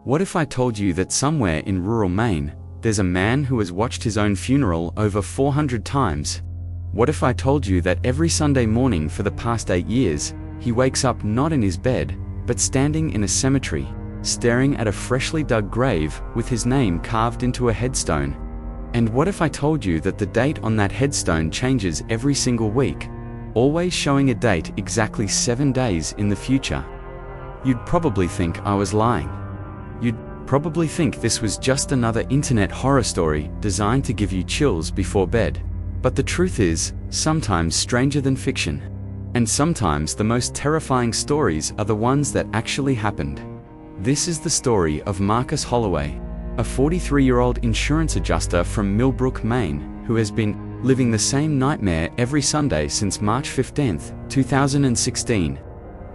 What if I told you that somewhere in rural Maine, there's a man who has watched his own funeral over 400 times? What if I told you that every Sunday morning for the past 8 years, he wakes up not in his bed, but standing in a cemetery, staring at a freshly dug grave with his name carved into a headstone? And what if I told you that the date on that headstone changes every single week, always showing a date exactly 7 days in the future? You'd probably think I was lying. You'd probably think this was just another internet horror story designed to give you chills before bed. But the truth is, sometimes stranger than fiction. And sometimes the most terrifying stories are the ones that actually happened. This is the story of Marcus Holloway, a 43-year-old insurance adjuster from Millbrook, Maine, who has been living the same nightmare every Sunday since March 15, 2016.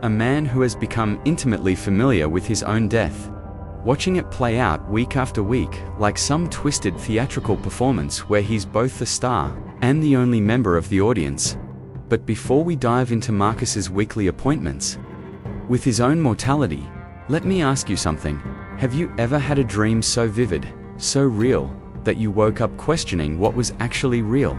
A man who has become intimately familiar with his own death, watching it play out week after week like some twisted theatrical performance where he's both the star and the only member of the audience. But before we dive into Marcus's weekly appointments with his own mortality, let me ask you something. Have you ever had a dream so vivid, so real, that you woke up questioning what was actually real?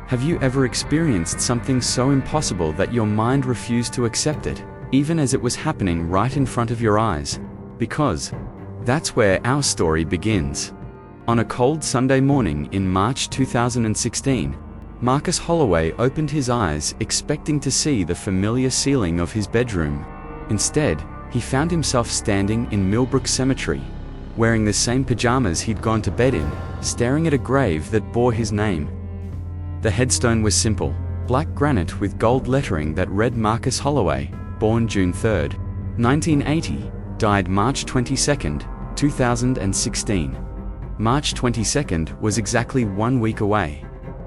Have you ever experienced something so impossible that your mind refused to accept it, even as it was happening right in front of your eyes? Because that's where our story begins. On a cold Sunday morning in March 2016, Marcus Holloway opened his eyes expecting to see the familiar ceiling of his bedroom. Instead, he found himself standing in Millbrook Cemetery, wearing the same pajamas he'd gone to bed in, staring at a grave that bore his name. The headstone was simple, black granite with gold lettering that read Marcus Holloway, born June 3, 1980, died March 22, 2016. March 22nd was exactly 1 week away.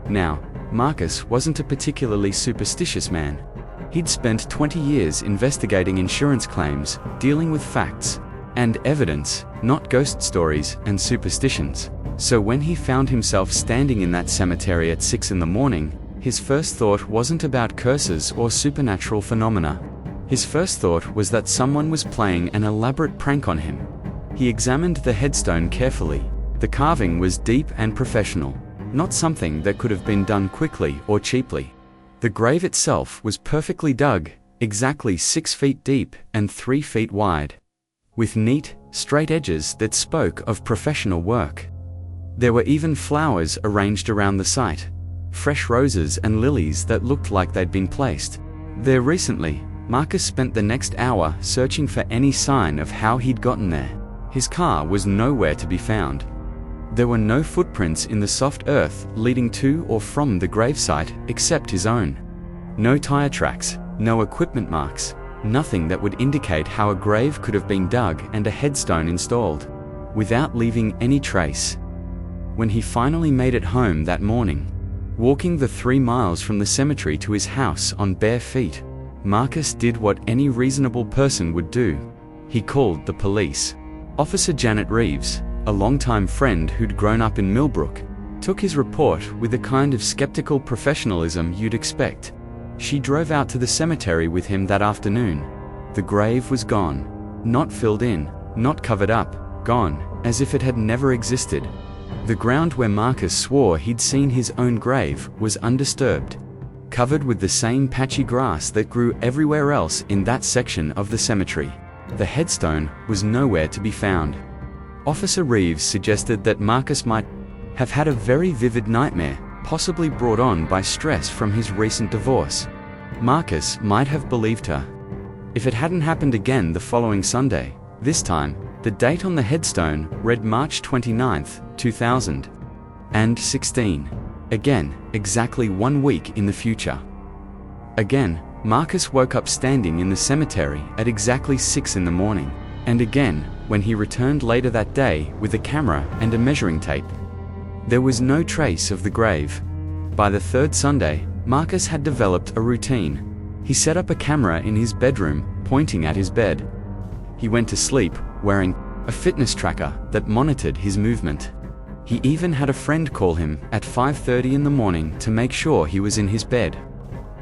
Now, Marcus wasn't a particularly superstitious man. He'd spent 20 years investigating insurance claims, dealing with facts and evidence, not ghost stories and superstitions. So when he found himself standing in that cemetery at 6 in the morning, his first thought wasn't about curses or supernatural phenomena. His first thought was that someone was playing an elaborate prank on him. He examined the headstone carefully. The carving was deep and professional, not something that could have been done quickly or cheaply. The grave itself was perfectly dug, exactly 6 feet deep and 3 feet wide, with neat, straight edges that spoke of professional work. There were even flowers arranged around the site, fresh roses and lilies that looked like they'd been placed there recently. Marcus spent the next hour searching for any sign of how he'd gotten there. His car was nowhere to be found. There were no footprints in the soft earth leading to or from the gravesite except his own. No tire tracks, no equipment marks, nothing that would indicate how a grave could have been dug and a headstone installed, without leaving any trace. When he finally made it home that morning, walking the 3 miles from the cemetery to his house on bare feet, Marcus did what any reasonable person would do. He called the police. Officer Janet Reeves, a longtime friend who'd grown up in Millbrook, took his report with the kind of skeptical professionalism you'd expect. She drove out to the cemetery with him that afternoon. The grave was gone. Not filled in, not covered up, gone, as if it had never existed. The ground where Marcus swore he'd seen his own grave was undisturbed, covered with the same patchy grass that grew everywhere else in that section of the cemetery. The headstone was nowhere to be found. Officer Reeves suggested that Marcus might have had a very vivid nightmare, possibly brought on by stress from his recent divorce. Marcus might have believed her. If it hadn't happened again the following Sunday, this time, the date on the headstone read March 29, 2016. Again, exactly 1 week in the future. Again, Marcus woke up standing in the cemetery at exactly 6 in the morning. And again, when he returned later that day with a camera and a measuring tape. There was no trace of the grave. By the third Sunday, Marcus had developed a routine. He set up a camera in his bedroom, pointing at his bed. He went to sleep wearing a fitness tracker that monitored his movement. He even had a friend call him at 5:30 in the morning to make sure he was in his bed.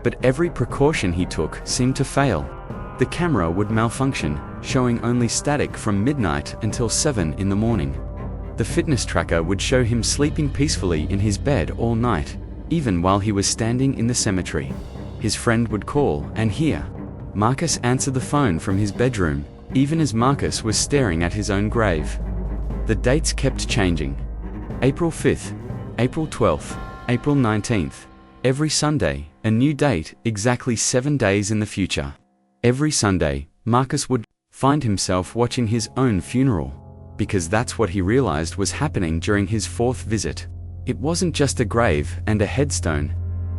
But every precaution he took seemed to fail. The camera would malfunction, showing only static from midnight until 7 in the morning. The fitness tracker would show him sleeping peacefully in his bed all night, even while he was standing in the cemetery. His friend would call and hear Marcus answer the phone from his bedroom, even as Marcus was staring at his own grave. The dates kept changing. April 5th, April 12th, April 19th. Every Sunday, a new date, exactly 7 days in the future. Every Sunday, Marcus would find himself watching his own funeral, because that's what he realized was happening during his 4th visit. It wasn't just a grave and a headstone.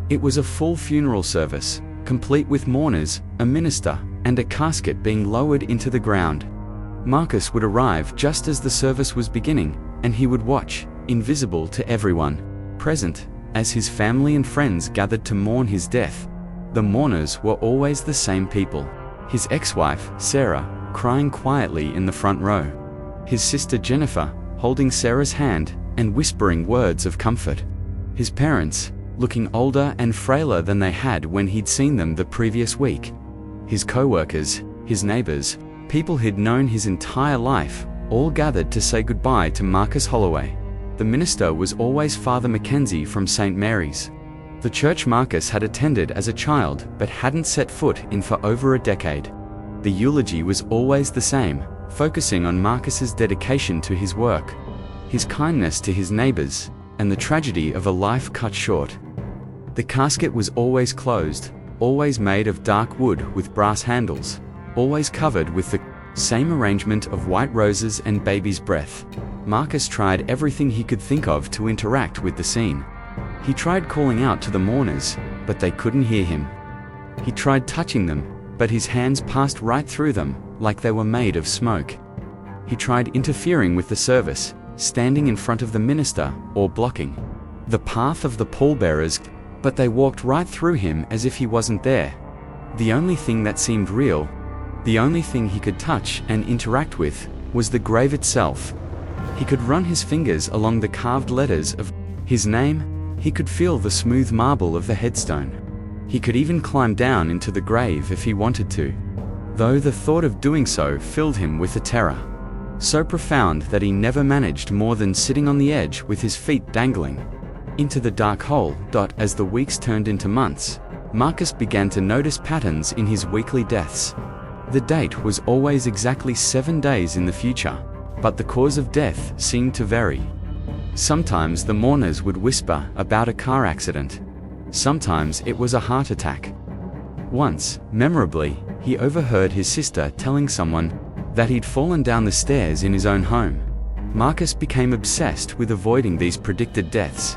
It was a full funeral service, complete with mourners, a minister, and a casket being lowered into the ground. Marcus would arrive just as the service was beginning, and he would watch, invisible to everyone present, as his family and friends gathered to mourn his death. The mourners were always the same people. His ex-wife, Sarah, crying quietly in the front row. His sister Jennifer, holding Sarah's hand and whispering words of comfort. His parents, looking older and frailer than they had when he'd seen them the previous week. His co-workers, his neighbors, people he'd known his entire life, all gathered to say goodbye to Marcus Holloway. The minister was always Father Mackenzie from St. Mary's, the church Marcus had attended as a child but hadn't set foot in for over a decade. The eulogy was always the same, focusing on Marcus's dedication to his work, his kindness to his neighbors, and the tragedy of a life cut short. The casket was always closed, always made of dark wood with brass handles, always covered with the same arrangement of white roses and baby's breath. Marcus tried everything he could think of to interact with the scene. He tried calling out to the mourners, but they couldn't hear him. He tried touching them, but his hands passed right through them, like they were made of smoke. He tried interfering with the service, standing in front of the minister, or blocking the path of the pallbearers, but they walked right through him as if he wasn't there. The only thing that seemed real, the only thing he could touch and interact with, was the grave itself. He could run his fingers along the carved letters of his name. He could feel the smooth marble of the headstone. He could even climb down into the grave if he wanted to, though the thought of doing so filled him with a terror so profound that he never managed more than sitting on the edge with his feet dangling into the dark hole. As the weeks turned into months, Marcus began to notice patterns in his weekly deaths. The date was always exactly 7 days in the future, but the cause of death seemed to vary. Sometimes the mourners would whisper about a car accident. Sometimes it was a heart attack. Once, memorably, he overheard his sister telling someone that he'd fallen down the stairs in his own home. Marcus became obsessed with avoiding these predicted deaths.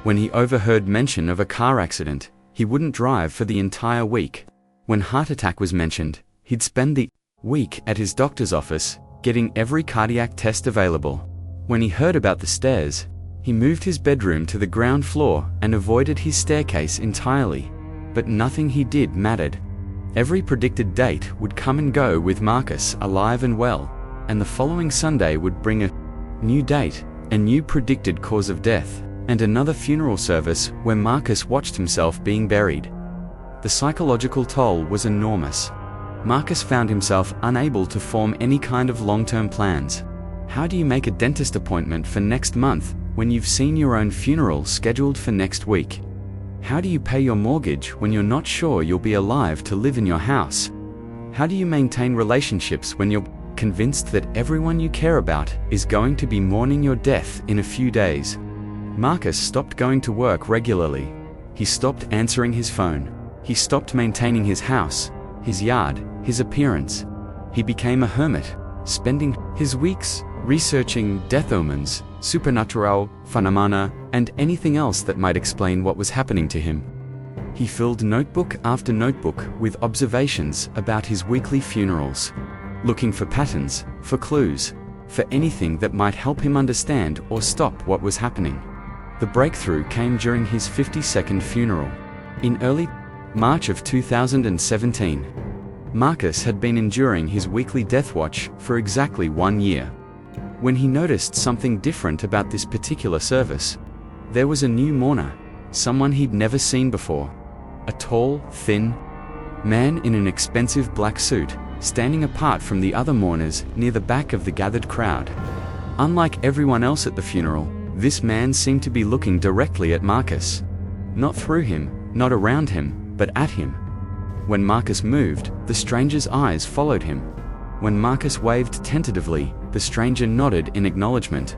When he overheard mention of a car accident, he wouldn't drive for the entire week. When heart attack was mentioned, he'd spend the week at his doctor's office, getting every cardiac test available. When he heard about the stairs, he moved his bedroom to the ground floor and avoided his staircase entirely. But nothing he did mattered. Every predicted date would come and go with Marcus alive and well, and the following Sunday would bring a new date, a new predicted cause of death, and another funeral service where Marcus watched himself being buried. The psychological toll was enormous. Marcus found himself unable to form any kind of long-term plans. How do you make a dentist appointment for next month when you've seen your own funeral scheduled for next week? How do you pay your mortgage when you're not sure you'll be alive to live in your house? How do you maintain relationships when you're convinced that everyone you care about is going to be mourning your death in a few days? Marcus stopped going to work regularly. He stopped answering his phone. He stopped maintaining his house, his yard, his appearance. He became a hermit, spending his weeks researching death omens, supernatural phenomena, and anything else that might explain what was happening to him. He filled notebook after notebook with observations about his weekly funerals, looking for patterns, for clues, for anything that might help him understand or stop what was happening. The breakthrough came during his 52nd funeral. In early March of 2017, Marcus had been enduring his weekly death watch for exactly 1 year. When he noticed something different about this particular service, there was a new mourner, someone he'd never seen before. A tall, thin Man in an expensive black suit, standing apart from the other mourners near the back of the gathered crowd. Unlike everyone else at the funeral, this man seemed to be looking directly at Marcus. Not through him, not around him, but at him. When Marcus moved, the stranger's eyes followed him. When Marcus waved tentatively, the stranger nodded in acknowledgement.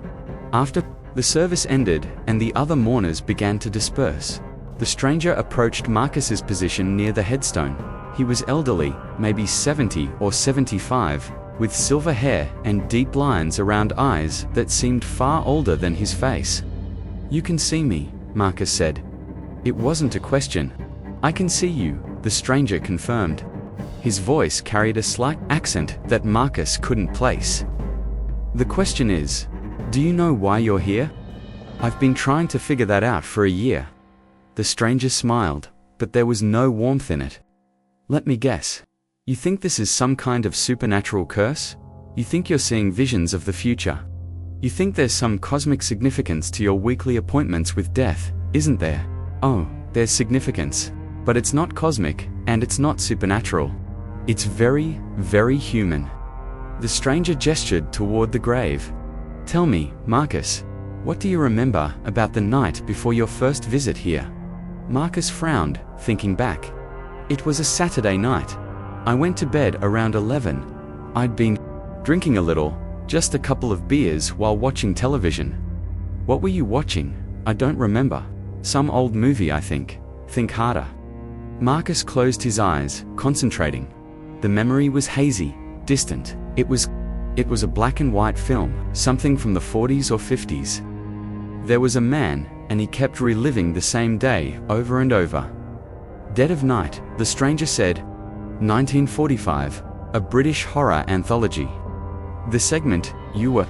After the service ended and the other mourners began to disperse, the stranger approached Marcus's position near the headstone. He was elderly, maybe 70 or 75, with silver hair and deep lines around eyes that seemed far older than his face. "You can see me," Marcus said. It wasn't a question. "I can see you," the stranger confirmed. His voice carried a slight accent that Marcus couldn't place. "The question is, do you know why you're here?" "I've been trying to figure that out for a year." The stranger smiled, but there was no warmth in it. "Let me guess. You think this is some kind of supernatural curse? You think you're seeing visions of the future? You think there's some cosmic significance to your weekly appointments with death, isn't there?" "Oh, there's significance. But it's not cosmic, and it's not supernatural. It's very, very human." The stranger gestured toward the grave. "Tell me, Marcus, what do you remember about the night before your first visit here?" Marcus frowned, thinking back. "It was a Saturday night. I went to bed around 11. I'd been drinking a little, just a couple of beers while watching television." "What were you watching?" "I don't remember. Some old movie, I think." "Think harder." Marcus closed his eyes, concentrating. The memory was hazy, distant. It was a black and white film, something from the 40s or 50s. There was a man, and he kept reliving the same day over and over. "Dead of Night," the stranger said. 1945, a British horror anthology. The segment you were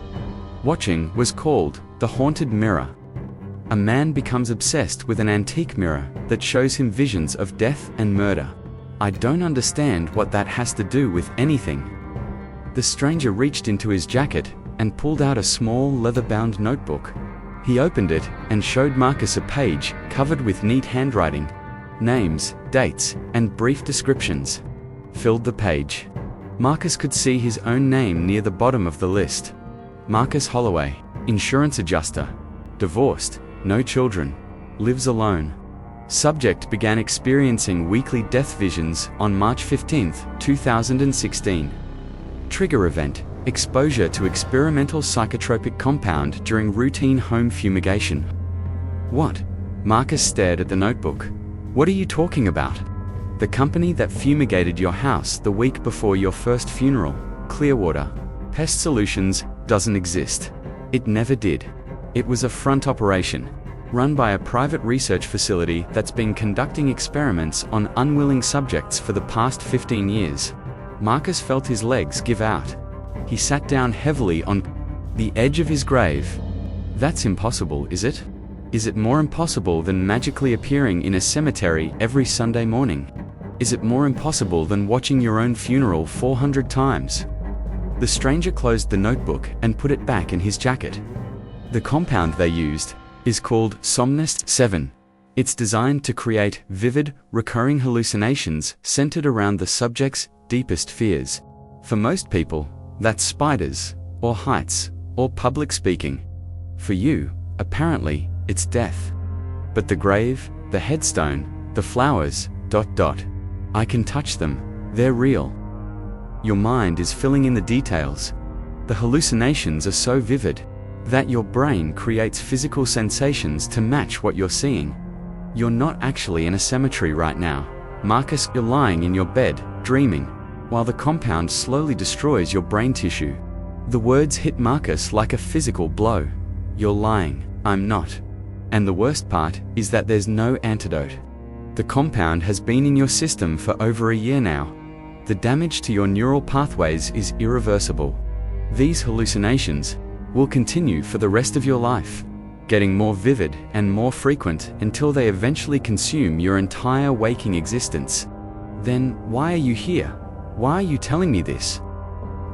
watching was called The Haunted Mirror. A man becomes obsessed with an antique mirror that shows him visions of death and murder. "I don't understand what that has to do with anything." The stranger reached into his jacket and pulled out a small leather-bound notebook. He opened it and showed Marcus a page covered with neat handwriting. Names, dates, and brief descriptions filled the page. Marcus could see his own name near the bottom of the list. Marcus Holloway, insurance adjuster, divorced, no children, lives alone. Subject began experiencing weekly death visions on March 15, 2016. Trigger event, exposure to experimental psychotropic compound during routine home fumigation. "What?" Marcus stared at the notebook. "What are you talking about?" "The company that fumigated your house the week before your first funeral, Clearwater Pest Solutions, doesn't exist. It never did. It was a front operation, run by a private research facility that's been conducting experiments on unwilling subjects for the past 15 years. Marcus felt his legs give out. He sat down heavily on the edge of his grave. "That's impossible, is it? Is it more impossible than magically appearing in a cemetery every Sunday morning? Is it more impossible than watching your own funeral 400 times? The stranger closed the notebook and put it back in his jacket. The compound they used is called Somnest 7. It's designed to create vivid, recurring hallucinations centered around the subject's deepest fears. For most people, that's spiders, or heights, or public speaking. For you, apparently, it's death. But the grave, the headstone, the flowers, ... I can touch them, they're real. Your mind is filling in the details. The hallucinations are so vivid that your brain creates physical sensations to match what you're seeing. You're not actually in a cemetery right now, Marcus. You're lying in your bed, dreaming, while the compound slowly destroys your brain tissue. The words hit Marcus like a physical blow. You're lying, I'm not. And the worst part is that there's no antidote. The compound has been in your system for over a year now. The damage to your neural pathways is irreversible. These hallucinations will continue for the rest of your life, getting more vivid and more frequent until they eventually consume your entire waking existence. Then, why are you here? Why are you telling me this?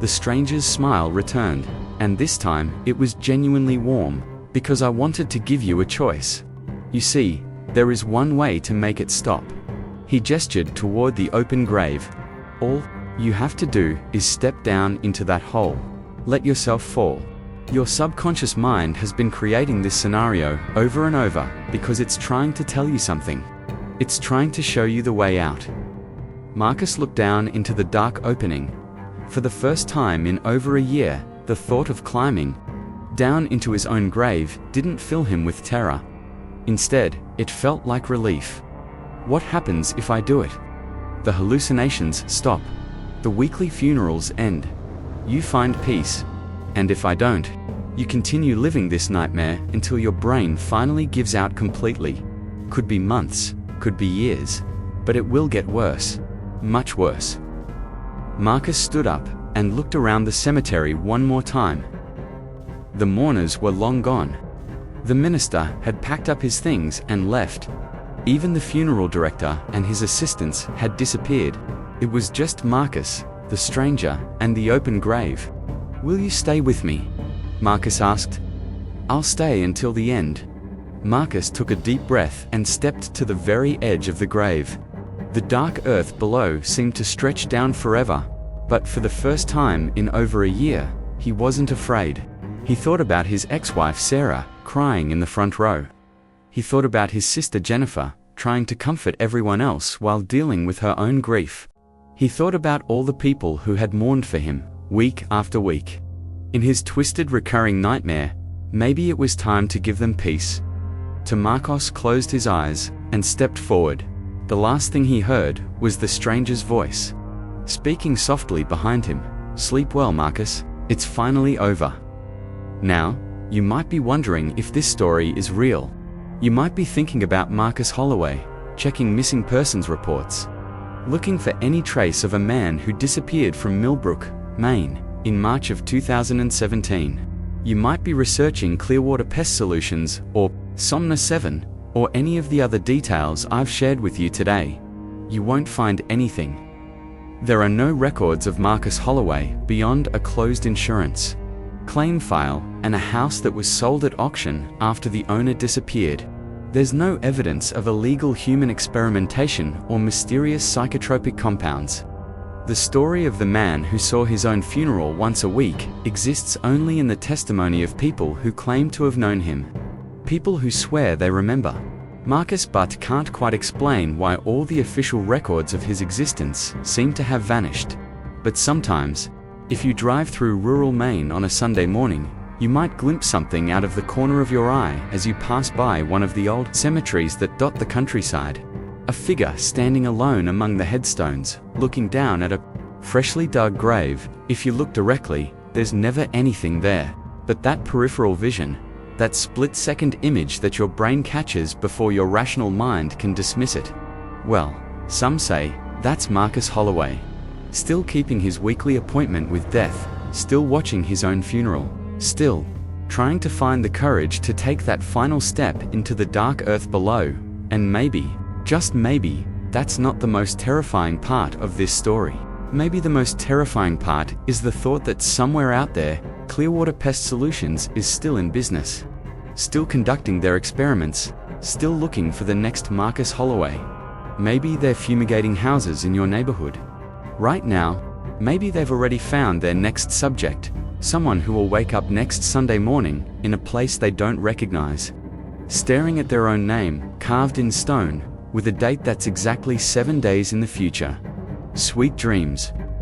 The stranger's smile returned, and this time it was genuinely warm, because I wanted to give you a choice. You see, there is one way to make it stop. He gestured toward the open grave. All you have to do is step down into that hole. Let yourself fall. Your subconscious mind has been creating this scenario over and over because it's trying to tell you something. It's trying to show you the way out. Marcus looked down into the dark opening. For the first time in over a year, the thought of climbing down into his own grave didn't fill him with terror. Instead, it felt like relief. What happens if I do it? The hallucinations stop. The weekly funerals end. You find peace. And if I don't, you continue living this nightmare until your brain finally gives out completely. Could be months, could be years, but it will get worse. Much worse. Marcus stood up and looked around the cemetery one more time. The mourners were long gone. The minister had packed up his things and left. Even the funeral director and his assistants had disappeared. It was just Marcus, the stranger, and the open grave. "Will you stay with me?" Marcus asked. "I'll stay until the end." Marcus took a deep breath and stepped to the very edge of the grave. The dark earth below seemed to stretch down forever, but for the first time in over a year, he wasn't afraid. He thought about his ex-wife Sarah, crying in the front row. He thought about his sister Jennifer, trying to comfort everyone else while dealing with her own grief. He thought about all the people who had mourned for him, week after week. In his twisted recurring nightmare, maybe it was time to give them peace. Marcus closed his eyes and stepped forward. The last thing he heard was the stranger's voice, speaking softly behind him. "Sleep well, Marcus. It's finally over." Now, you might be wondering if this story is real. You might be thinking about Marcus Holloway, checking missing persons reports, looking for any trace of a man who disappeared from Millbrook, Maine, in March of 2017. You might be researching Clearwater Pest Solutions, or Somna 7, or any of the other details I've shared with you today. You won't find anything. There are no records of Marcus Holloway beyond a closed insurance claim file and a house that was sold at auction after the owner disappeared. There's no evidence of illegal human experimentation or mysterious psychotropic compounds. The story of the man who saw his own funeral once a week exists only in the testimony of people who claim to have known him. People who swear they remember Marcus but can't quite explain why all the official records of his existence seem to have vanished. But sometimes, if you drive through rural Maine on a Sunday morning, you might glimpse something out of the corner of your eye as you pass by one of the old cemeteries that dot the countryside. A figure standing alone among the headstones, looking down at a freshly dug grave. If you look directly, there's never anything there. But that peripheral vision, that split-second image that your brain catches before your rational mind can dismiss it. Well, some say that's Marcus Holloway, still keeping his weekly appointment with death, still watching his own funeral, still trying to find the courage to take that final step into the dark earth below. And maybe, just maybe, that's not the most terrifying part of this story. Maybe the most terrifying part is the thought that somewhere out there, Clearwater Pest Solutions is still in business, still conducting their experiments, still looking for the next Marcus Holloway. Maybe they're fumigating houses in your neighborhood right now. Maybe they've already found their next subject, someone who will wake up next Sunday morning in a place they don't recognize, staring at their own name carved in stone with a date that's exactly 7 days in the future. Sweet dreams.